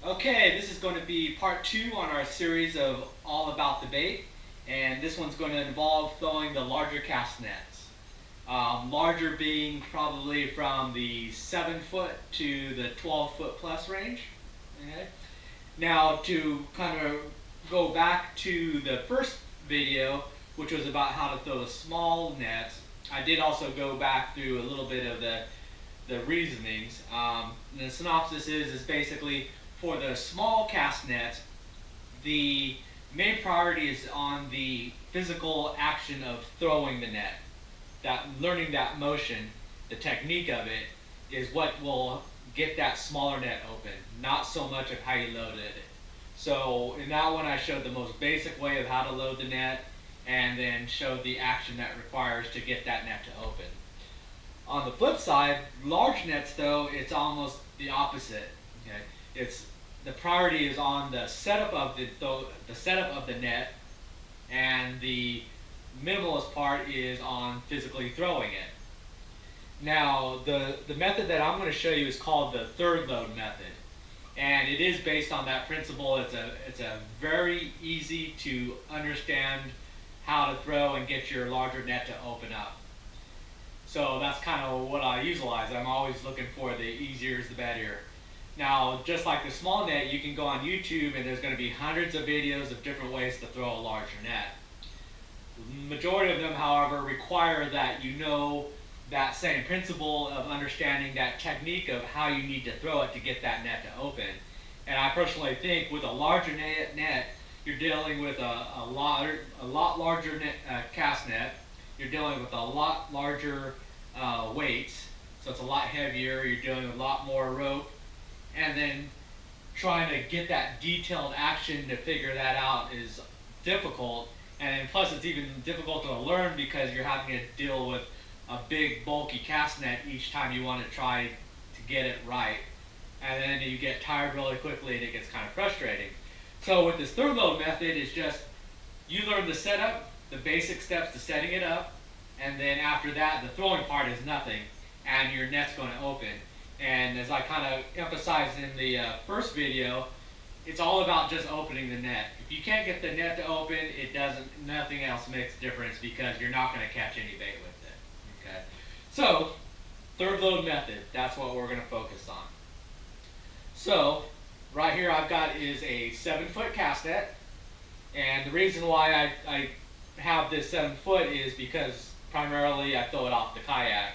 Okay, this is going to be part 2 on our series of All About the Bait, and this one's going to involve throwing the larger cast nets. Larger being probably from the 7-foot to the 12-foot plus range. Okay. Now to kind of go back to the first video, which was about how to throw the small nets, I did also go back through a little bit of the reasonings. The synopsis is basically for the small cast nets, the main priority is on the physical action of throwing the net. That learning that motion, the technique of it, is what will get that smaller net open, not so much of how you loaded it. So in that one I showed the most basic way of how to load the net and then showed the action that requires to get that net to open. On the flip side, large nets though, it's almost the opposite. Okay? The priority is on the setup of the setup of the net, and the minimalist part is on physically throwing it. Now, the method that I'm going to show you is called the third load method, and it is based on that principle. It's a very easy to understand how to throw and get your larger net to open up. So that's kind of what I utilize. I'm always looking for the easier is the better. Now, just like the small net, you can go on YouTube and there's going to be hundreds of videos of different ways to throw a larger net. The majority of them, however, require that you know that same principle of understanding that technique of how you need to throw it to get that net to open. And I personally think with a larger net, you're dealing with a lot larger cast net. You're dealing with a lot larger weights, so it's a lot heavier. You're dealing with a lot more rope. And then trying to get that detailed action to figure that out is difficult. And plus it's even difficult to learn because you're having to deal with a big bulky cast net each time you want to try to get it right. And then you get tired really quickly and it gets kind of frustrating. So with this third load method, it's just you learn the setup, the basic steps to setting it up, and then after that the throwing part is nothing and your net's going to open. And as I kind of emphasized in the first video, it's all about just opening the net. If you can't get the net to open, nothing else makes a difference because you're not going to catch any bait with it. Okay. So, third load method, that's what we're going to focus on. So, right here I've got is a 7-foot cast net. And the reason why I have this 7-foot is because primarily I throw it off the kayak.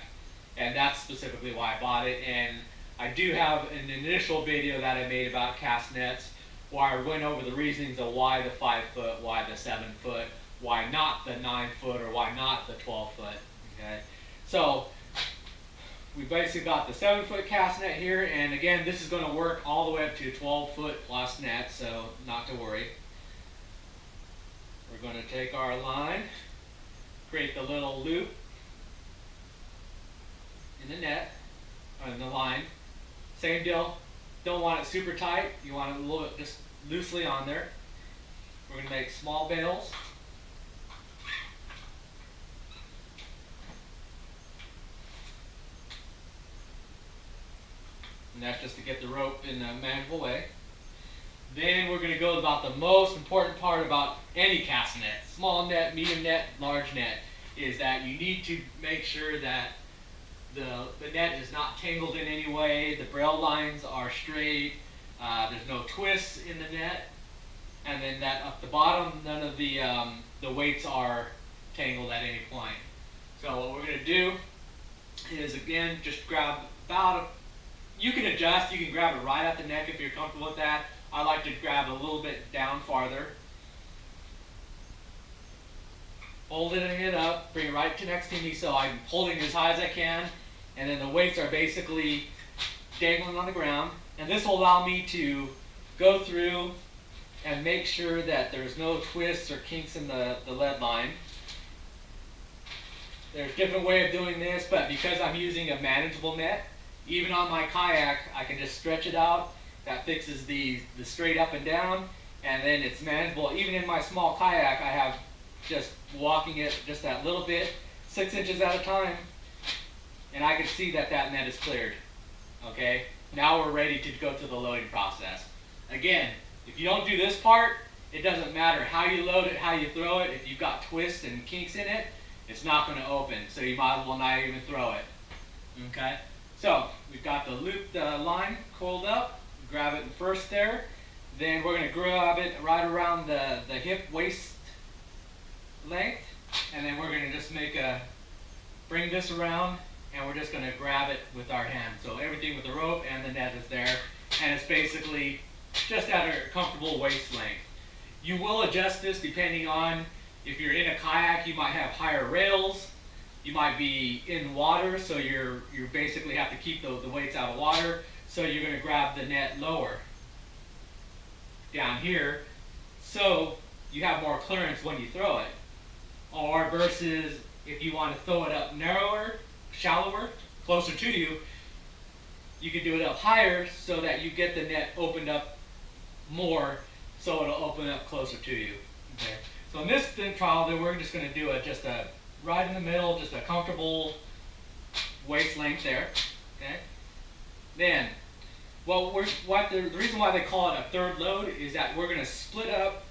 And that's specifically why I bought it. And I do have an initial video that I made about cast nets where I went over the reasonings of why the 5-foot, why the 7-foot, why not the 9-foot, or why not the 12-foot. Okay, so we basically got the 7-foot cast net here, and again, this is going to work all the way up to 12-foot plus net, so not to worry. We're going to take our line, create the little loop in the net, or in the line. Same deal, don't want it super tight, you want it a little bit just loosely on there. We're going to make small bails. And that's just to get the rope in a manageable way. Then we're going to go about the most important part about any cast net, small net, medium net, large net, is that you need to make sure that the net is not tangled in any way, the braille lines are straight, there's no twists in the net, and then that up the bottom, none of the weights are tangled at any point. So what we're going to do is, again, just grab you can adjust, you can grab it right at the neck if you're comfortable with that. I like to grab a little bit down farther. Holding it up, bring it right to next to me so I'm holding it as high as I can, and then the weights are basically dangling on the ground. And this will allow me to go through and make sure that there's no twists or kinks in the lead line. There's a different way of doing this, but because I'm using a manageable net, even on my kayak, I can just stretch it out. That fixes the straight up and down, and then it's manageable. Even in my small kayak, I have just walking it just that little bit, 6 inches at a time, and I can see that that net is cleared. Okay, now we're ready to go to the loading process. Again, if you don't do this part, it doesn't matter how you load it, how you throw it. If you've got twists and kinks in it, it's not going to open. So you might as well not even throw it. Okay? So we've got the looped line coiled up. Grab it first there. Then we're going to grab it right around the hip waist length. And then we're going to just bring this around, and we're just going to grab it with our hand. So everything with the rope and the net is there. And it's basically just at a comfortable waist length. You will adjust this depending on if you're in a kayak, you might have higher rails. You might be in water, so you basically have to keep the weights out of water. So you're going to grab the net lower down here, so you have more clearance when you throw it. Or versus if you want to throw it up narrower, shallower, closer to you, you can do it up higher so that you get the net opened up more, so it'll open up closer to you. Okay. So in this trial, then we're just going to do just a right in the middle, just a comfortable waist length there. Okay. Then, the reason why they call it a third load is that we're going to split up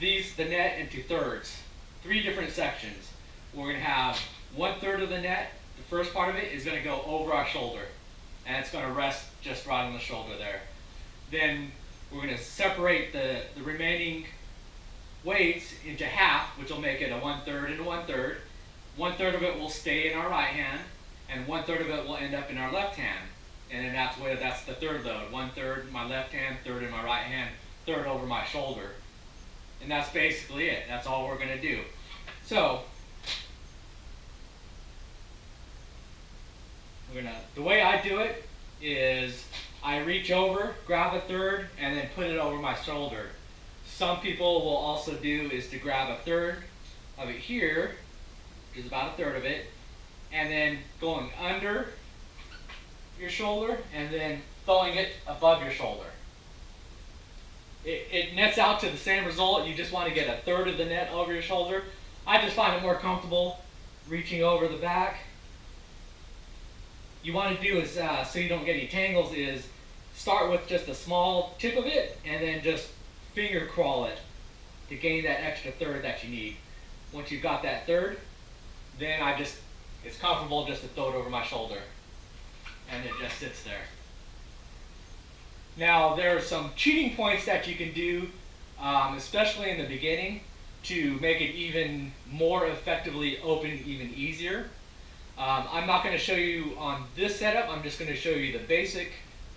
the net into thirds, 3 different sections. We're going to have 1/3 of the net. The first part of it is going to go over our shoulder, and it's going to rest just right on the shoulder there. Then we're going to separate the remaining weights into half, which will make it a 1/3 and a 1/3. 1/3 of it will stay in our right hand, and 1/3 of it will end up in our left hand. And then that's the third load. 1/3 in my left hand, 1/3 in my right hand, 1/3 over my shoulder. And that's basically it. That's all we're going to do. So the way I do it is I reach over, grab a third, and then put it over my shoulder. Some people will also do is to grab a third of it here, which is about a third of it, and then going under your shoulder and then throwing it above your shoulder. It nets out to the same result. You just want to get a third of the net over your shoulder. I just find it more comfortable reaching over the back. You want to do is, so you don't get any tangles, is start with just a small tip of it and then just finger crawl it to gain that extra third that you need. Once you've got that third, then it's comfortable just to throw it over my shoulder, and it just sits there. Now there are some cheating points that you can do, especially in the beginning, to make it even more effectively open even easier. I'm not going to show you on this setup. I'm just going to show you the basic,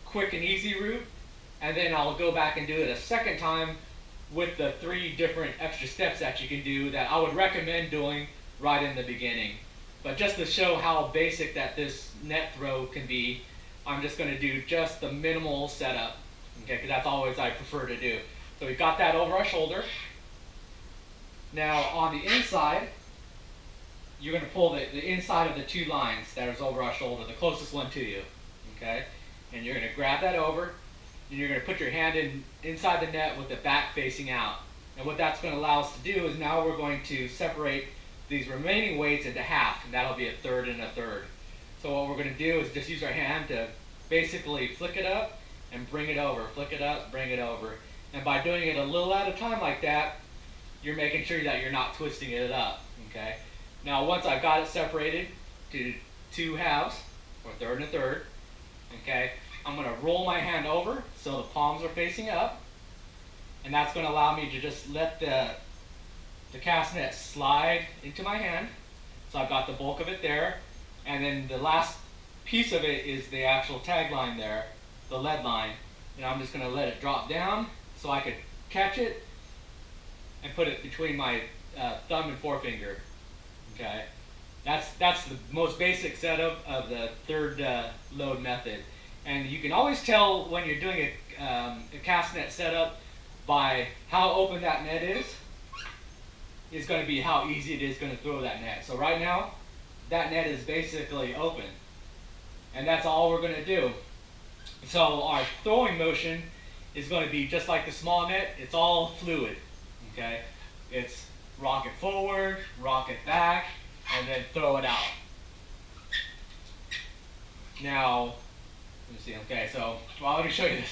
quick and easy route, and then I'll go back and do it a second time with the 3 different extra steps that you can do that I would recommend doing right in the beginning. But just to show how basic that this net throw can be, I'm just going to do just the minimal setup, okay, because that's always I prefer to do. So we've got that over our shoulder. Now on the inside, you're going to pull the inside of the 2 lines that is over our shoulder, the closest one to you, okay? And you're going to grab that over, and you're going to put your hand inside the net with the back facing out. And what that's going to allow us to do is now we're going to separate these remaining weights into half, and that'll be a third and a third. So what we're going to do is just use our hand to basically flick it up and bring it over, flick it up, bring it over. And by doing it a little at a time like that, you're making sure that you're not twisting it up, okay? Now once I've got it separated to 2 halves, or third and a third, okay, I'm going to roll my hand over so the palms are facing up, and that's going to allow me to just let the cast net slide into my hand. So I've got the bulk of it there, and then the last piece of it is the actual tag line there, the lead line, and I'm just going to let it drop down so I could catch it and put it between my thumb and forefinger. Okay, that's the most basic setup of the third load method, and you can always tell when you're doing a cast net setup by how open that net is going to be how easy it is going to throw that net. So right now, that net is basically open, and that's all we're going to do. So our throwing motion is going to be just like the small net. It's all fluid, okay? It's rock it forward, rock it back, and then throw it out. Now, let me see, okay, so, well, let me show you this.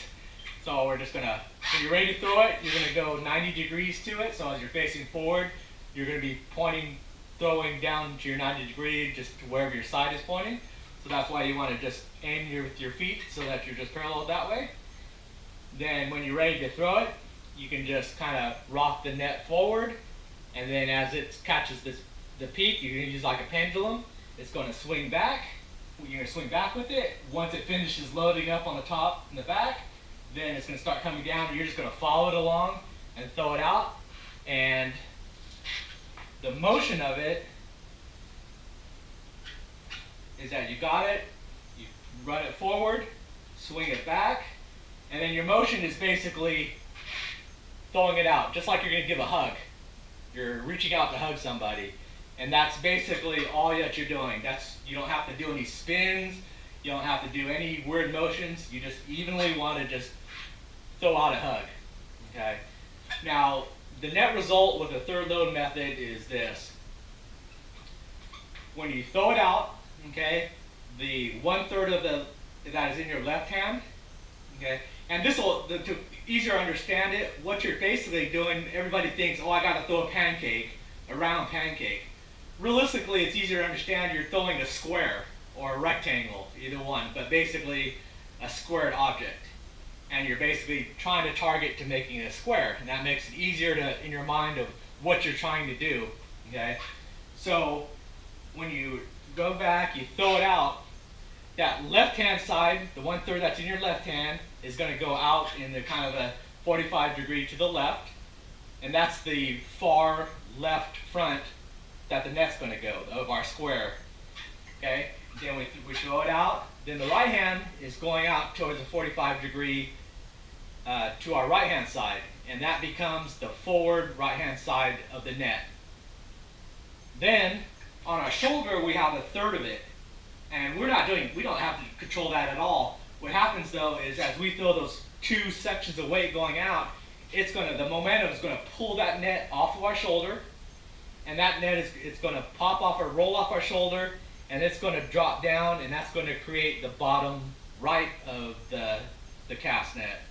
So we're just going to when you're ready to throw it, you're going to go 90 degrees to it. So as you're facing forward, you're going to be pointing, throwing down to your 90 degree, just to wherever your side is pointing. So that's why you want to just aim with your feet so that you're just parallel that way. Then when you're ready to throw it, you can just kind of rock the net forward, and then as it catches the peak, you can use like a pendulum. It's going to swing back. You're going to swing back with it. Once it finishes loading up on the top and the back, then it's going to start coming down. You're just going to follow it along and throw it out. And the motion of it is that you got it, you run it forward, swing it back, and then your motion is basically throwing it out, just like you're going to give a hug. You're reaching out to hug somebody. And that's basically all that you're doing. You don't have to do any spins. You don't have to do any weird motions. You just evenly want to just throw out a hug. Okay. Now, the net result with the third load method is this. When you throw it out, okay, the 1/3 of that is in your left hand. Okay. And this will, to easier understand it, what you're basically doing, everybody thinks, oh, I got to throw a pancake, a round pancake. Realistically, it's easier to understand you're throwing a square or a rectangle, either one, but basically a squared object. And you're basically trying to target to making a square, and that makes it easier to, in your mind, of what you're trying to do. Okay? So when you go back, you throw it out, that left-hand side, the 1/3 that's in your left hand, is going to go out in the kind of a 45 degree to the left, and that's the far left front that the net's going to go, of our square. Okay? Then we throw it out, then the right hand is going out towards the 45 degree to our right hand side, and that becomes the forward right hand side of the net. Then on our shoulder we have 1/3 of it, and we don't have to control that at all. What happens though is as we throw those two sections of weight going out, the momentum is going to pull that net off of our shoulder, and that net it's going to pop off or roll off our shoulder, and it's going to drop down, and that's going to create the bottom right of the cast net.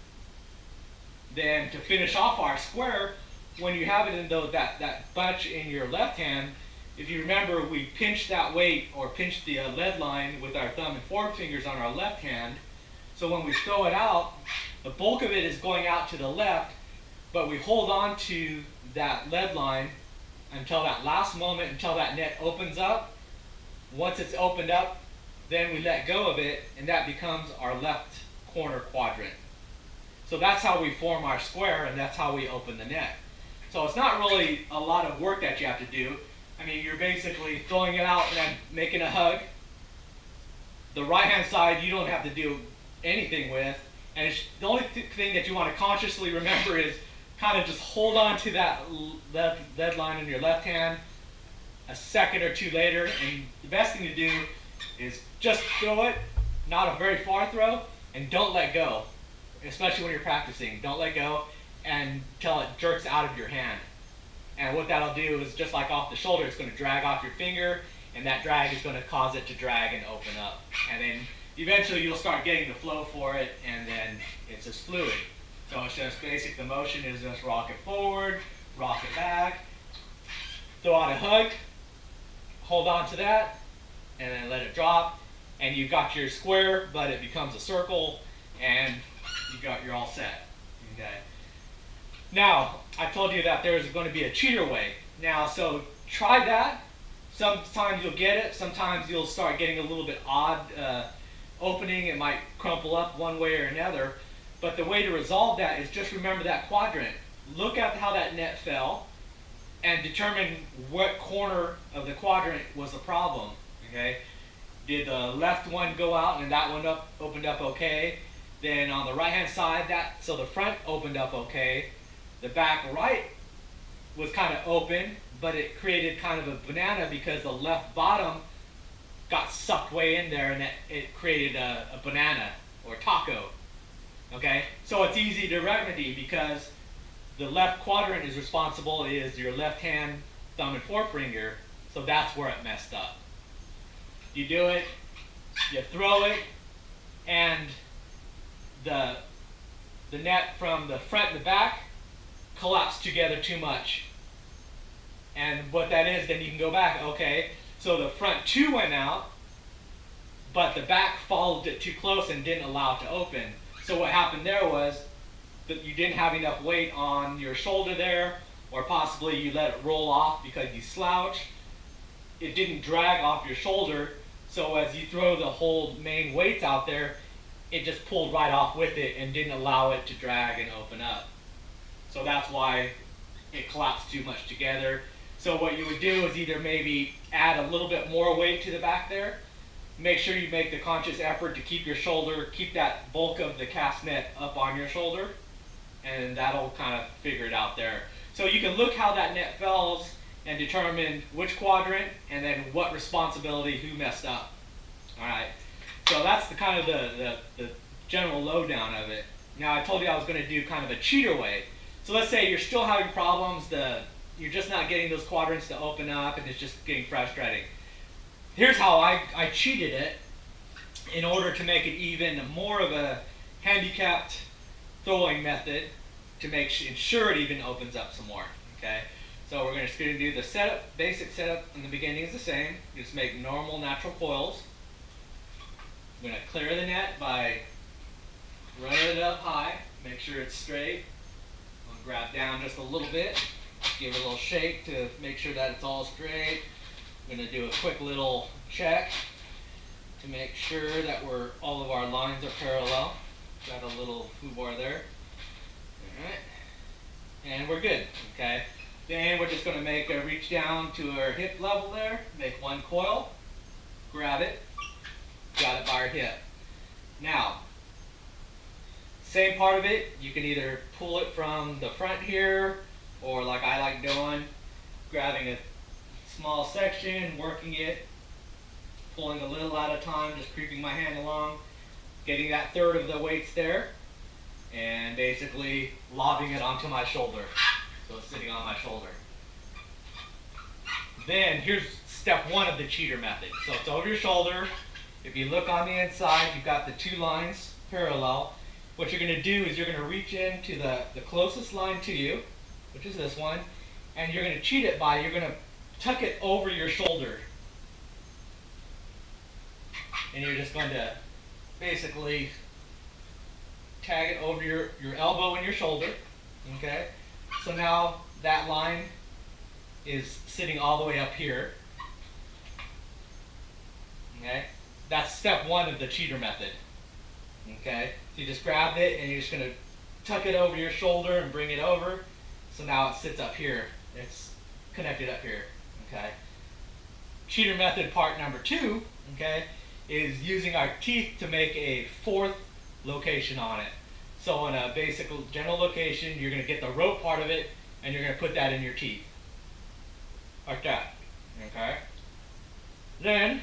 Then to finish off our square, when you have it in that bunch in your left hand, if you remember, we pinched that weight or pinched the lead line with our thumb and forefingers on our left hand. So when we throw it out, the bulk of it is going out to the left, but we hold on to that lead line until that last moment, until that net opens up. Once it's opened up, then we let go of it, and that becomes our left corner quadrant. So that's how we form our square, and that's how we open the net. So it's not really a lot of work that you have to do. I mean, you're basically throwing it out and then making a hug. The right hand side you don't have to do anything with, and the only thing that you want to consciously remember is kind of just hold on to that lead line in your left hand a second or two later, and the best thing to do is just throw it, not a very far throw, and don't let go, especially when you're practicing. Don't let go until it jerks out of your hand. And what that'll do is, just like off the shoulder, it's going to drag off your finger, and that drag is going to cause it to drag and open up. And then eventually you'll start getting the flow for it, and then it's just fluid. So it's just basic, the motion is just rock it forward, rock it back, throw out a hug, hold on to that, and then let it drop, and you've got your square, but it becomes a circle, and you're all set. Okay. Now, I told you that there's going to be a cheater way. Now, so try that. Sometimes you'll get it. Sometimes you'll start getting a little bit odd opening. It might crumple up one way or another. But the way to resolve that is just remember that quadrant. Look at how that net fell and determine what corner of the quadrant was the problem. Okay? Did the left one go out and that one opened up okay? Then on the right hand side, so the front opened up okay. The back right was kind of open, but it created kind of a banana because the left bottom got sucked way in there, and it created a banana or taco. Okay, so it's easy to remedy because the left quadrant is responsible, is your left hand, thumb and forefinger, so that's where it messed up. You do it, you throw it, and the the net from the front and the back collapsed together too much. And what that is, then you can go back, okay, so the front two went out, but the back followed it too close and didn't allow it to open. So what happened there was that you didn't have enough weight on your shoulder there, or possibly you let it roll off because you slouched. It didn't drag off your shoulder, so as you throw the whole main weights out there, it just pulled right off with it and didn't allow it to drag and open up. So that's why it collapsed too much together. So what you would do is either maybe add a little bit more weight to the back there. Make sure you make the conscious effort to keep your shoulder, keep that bulk of the cast net up on your shoulder, and that'll kind of figure it out there. So you can look how that net falls and determine which quadrant and then what responsibility, who messed up. All right. So that's the kind of the general lowdown of it. Now I told you I was going to do kind of a cheater way. So let's say you're still having problems, you're just not getting those quadrants to open up and it's just getting frustrating. Here's how I cheated it in order to make it even more of a handicapped throwing method to ensure it even opens up some more. Okay, so we're going to do the setup, basic setup in the beginning is the same. Just make normal natural coils. I'm going to clear the net by running it up high, make sure it's straight. I'll grab down just a little bit, give it a little shake to make sure that it's all straight. I'm going to do a quick little check to make sure that all of our lines are parallel. Got a little foobar there. Alright. And we're good. Okay. Then we're just going to reach down to our hip level there, make one coil, grab it, got it by our hip. Now, same part of it, you can either pull it from the front here, or like I like doing, grabbing a small section, working it, pulling a little at a time, just creeping my hand along, getting that third of the weights there, and basically lobbing it onto my shoulder. So it's sitting on my shoulder. Then here's step one of the cheater method. So it's over your shoulder. If you look on the inside, you've got the two lines parallel. What you're going to do is you're going to reach into the closest line to you, which is this one, and you're going to cheat it by, you're going to tuck it over your shoulder. And you're just going to basically tag it over your elbow and your shoulder. Okay? So now that line is sitting all the way up here. Okay? That's step one of the cheater method. Okay? So you just grab it and you're just going to tuck it over your shoulder and bring it over. So now it sits up here. It's connected up here. Okay? Cheater method part number two, okay, is using our teeth to make a fourth location on it. So in a basic general location, you're going to get the rope part of it and you're going to put that in your teeth. Like that. Okay? Then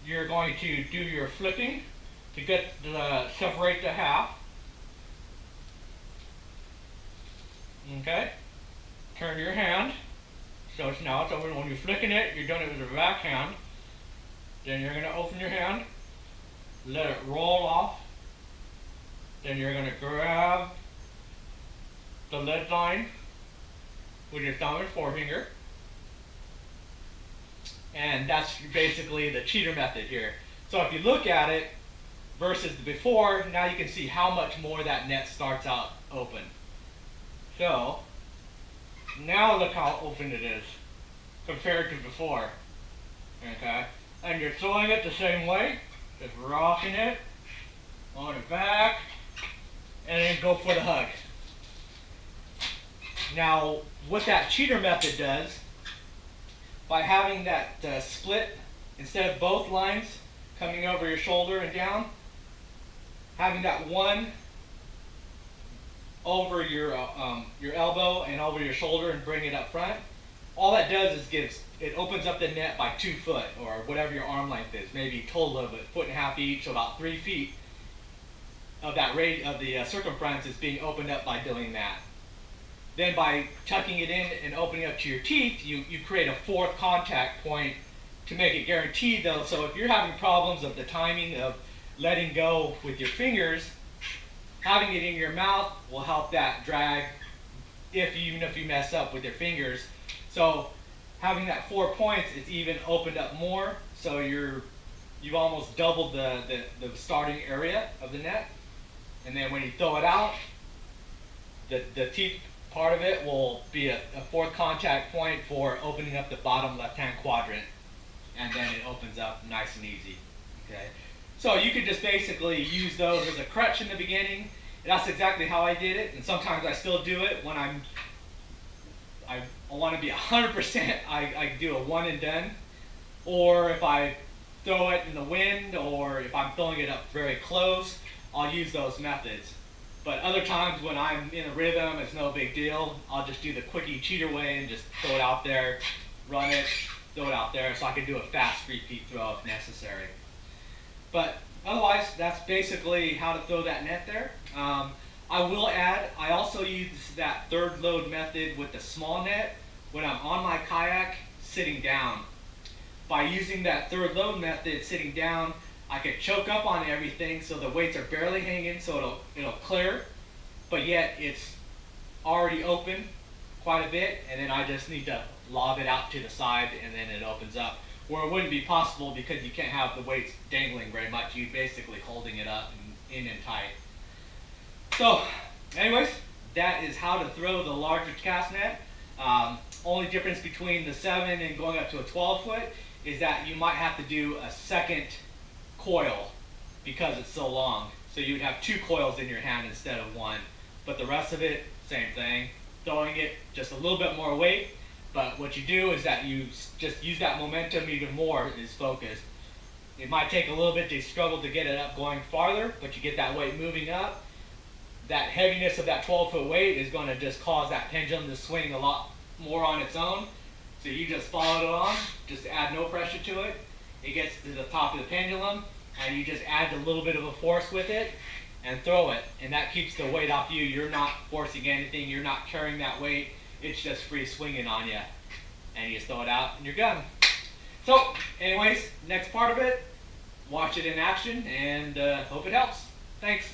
you're going to do your flicking to separate the half. Okay? Turn your hand. So when you're flicking it, you're doing it with the back hand. Then you're going to open your hand, let it roll off. Then you're going to grab the lead line with your thumb and forefinger. And that's basically the cheater method here. So if you look at it versus the before, now you can see how much more that net starts out open. So now look how open it is compared to before. Okay? And you're throwing it the same way, just rocking it on it back, and then go for the hug. Now, what that cheater method does, by having that split, instead of both lines coming over your shoulder and down, having that one over your elbow and over your shoulder and bring it up front, all that does is it opens up the net by 2 foot, or whatever your arm length is, maybe a total of 1.5 feet each, so about 3 feet of that of the circumference is being opened up by doing that. Then by tucking it in and opening up to your teeth, you create a fourth contact point to make it guaranteed though. So if you're having problems of the timing of letting go with your fingers, having it in your mouth will help that drag even if you mess up with your fingers. So having that 4 points is even opened up more, so you've almost doubled the starting area of the net. And then when you throw it out, the teeth part of it will be a fourth contact point for opening up the bottom left-hand quadrant, and then it opens up nice and easy. Okay, so you could just basically use those as a crutch in the beginning. And that's exactly how I did it, and sometimes I still do it when I want to be 100%. I do a one and done, or if I throw it in the wind, or if I'm throwing it up very close, I'll use those methods. But other times when I'm in a rhythm, it's no big deal. I'll just do the quickie cheater way and just throw it out there, run it, throw it out there, so I can do a fast repeat throw if necessary. But otherwise, that's basically how to throw that net there. I will add, I also use that third load method with the small net when I'm on my kayak sitting down. By using that third load method sitting down, I can choke up on everything so the weights are barely hanging, so it'll clear, but yet it's already open quite a bit, and then I just need to lob it out to the side and then it opens up. Where it wouldn't be possible because you can't have the weights dangling very much. You're basically holding it up and in and tight. So anyways, that is how to throw the larger cast net. Only difference between the 7 and going up to a 12 foot is that you might have to do a second coil because it's so long. So you'd have 2 coils in your hand instead of 1. But the rest of it, same thing. Throwing it, just a little bit more weight. But what you do is that you just use that momentum even more is focused. It might take a little bit to struggle to get it up going farther, but you get that weight moving up. That heaviness of that 12-foot weight is going to just cause that pendulum to swing a lot more on its own. So you just follow it on, just add no pressure to it. It gets to the top of the pendulum, and you just add a little bit of a force with it and throw it. And that keeps the weight off you. You're not forcing anything. You're not carrying that weight. It's just free swinging on you. And you just throw it out and you're done. So anyways, next part of it, watch it in action, and hope it helps. Thanks.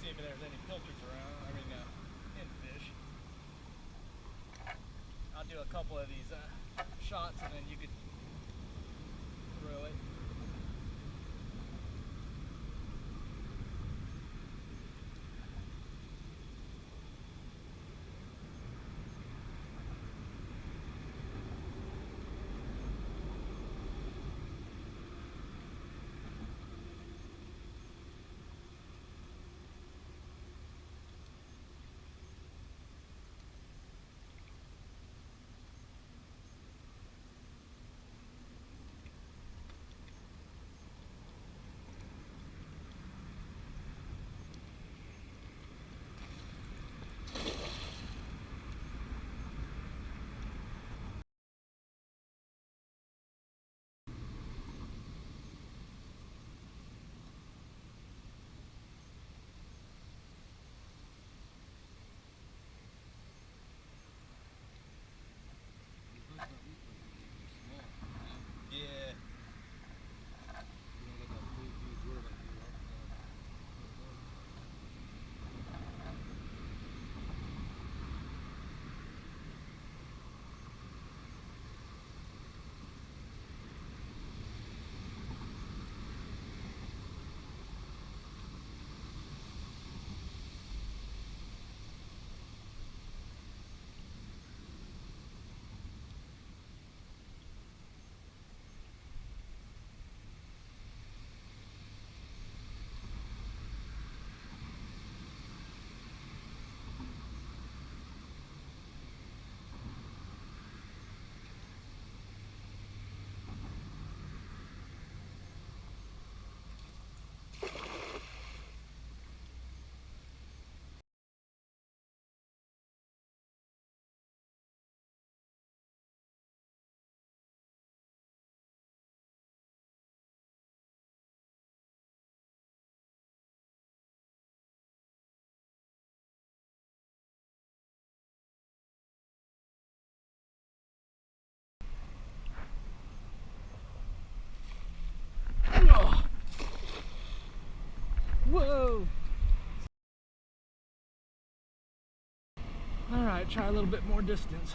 See if there's any filters around, in fish. I'll do a couple of these shots and then you could throw it. All right, try a little bit more distance.